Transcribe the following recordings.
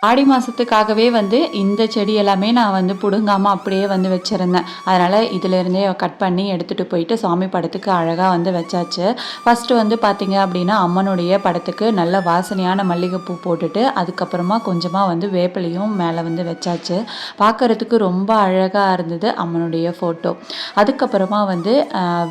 ஆடி மாதத்துக்காகவே இந்த செடி எல்லாமே நான் பிடுங்காமல் அப்படியே வச்சுருந்தேன். அதனால் இதிலேருந்தே கட் பண்ணி எடுத்துகிட்டு போயிட்டு சாமி படத்துக்கு அழகாக வச்சாச்சு. ஃபஸ்ட்டு பார்த்தீங்க அப்படின்னா அம்மனுடைய படத்துக்கு நல்ல வாசனையான மல்லிகைப்பூ போட்டுட்டு அதுக்கப்புறமா கொஞ்சமாக வேப்பிலையும் மேலே வச்சாச்சு. பார்க்குறதுக்கு ரொம்ப அழகாக இருந்தது அம்மனுடைய ஃபோட்டோ. அதுக்கப்புறமா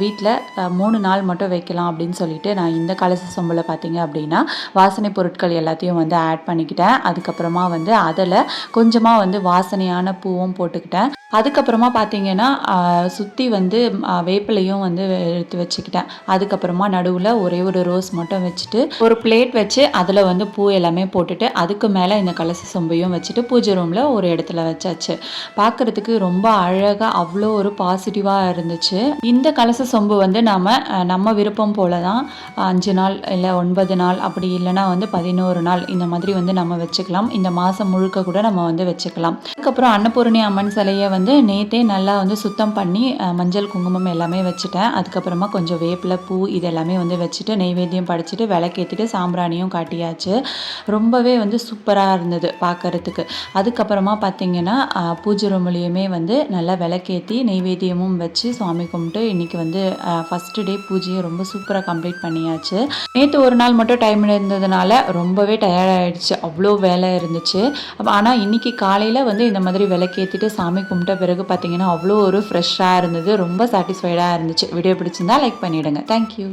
வீட்டில் 3 நாள் மட்டும் வைக்கலாம் அப்படின்னு சொல்லிட்டு நான் இந்த கலச சொம்பில் பார்த்தீங்க அப்படின்னா வாசனை பொருட்கள் எல்லாத்தையும் ஆட் பண்ணிக்கிட்டேன். அதுக்கப்புறமா அதில் கொஞ்சமாக வாசனையான பூவும் போட்டுக்கிட்டேன். அதுக்கப்புறமா பார்த்தீங்கன்னா சுற்றி வேப்பிலையும் எடுத்து வச்சுக்கிட்டேன். அதுக்கப்புறமா நடுவில் ஒரே ஒரு ரோஸ் மட்டும் வச்சுட்டு ஒரு பிளேட் வச்சு அதில் பூ எல்லாமே போட்டுட்டு அதுக்கு மேலே இந்த கலச சொம்பையும் வச்சுட்டு பூஜை ரூமில் ஒரு இடத்துல வச்சாச்சு. பார்க்குறதுக்கு ரொம்ப அழகாக அவ்வளோ ஒரு பாசிட்டிவாக இருந்துச்சு. இந்த கலச சொம்பு நம்ம விருப்பம் போல தான் 5 நாள் இல்லை 9 நாள் அப்படி இல்லைனா 11 நாள் இந்த மாதிரி நம்ம வச்சுக்கலாம். இந்த மாதம் முழுக்க கூட நம்ம வச்சுக்கலாம். அதுக்கப்புறம் அன்னபூரணி அம்மன் சிலையை நேற்றே நல்லா சுத்தம் பண்ணி மஞ்சள் குங்குமம் எல்லாமே வச்சுட்டேன். அதுக்கப்புறமா கொஞ்சம் வேப்பிலை பூ இது எல்லாமே வச்சுட்டு நெய்வேத்தியம் படைச்சிட்டு விளக்கேற்றிட்டு சாம்பிராணியும் காட்டியாச்சு. ரொம்பவே சூப்பராக இருந்தது பார்க்குறதுக்கு. அதுக்கப்புறமா பார்த்திங்கன்னா பூஜை ரூம்லேயுமே நல்லா விளக்கேற்றி நெய்வேத்தியமும் வச்சு சுவாமி கும்பிட்டு இன்றைக்கி ஃபஸ்ட்டு டே பூஜையை ரொம்ப சூப்பராக கம்ப்ளீட் பண்ணியாச்சு. நேற்று ஒரு நாள் மட்டும் டைம் இருந்ததுனால ரொம்பவே டயர்டாகிடுச்சு. அவ்வளோ வேலை இருந்துச்சு. ஆனால் இன்றைக்கி காலையில் இந்த மாதிரி விளக்கேற்றிட்டு சாமி கும்பிட்ட பிறகு பார்த்தீங்கன்னா அவ்வளோ ஒரு ஃப்ரெஷ்ஷாக இருந்தது. ரொம்ப சாட்டிஸ்ஃபைடாக இருந்துச்சு. வீடியோ பிடிச்சிருந்தா லைக் பண்ணிவிடுங்க. தேங்க்யூ.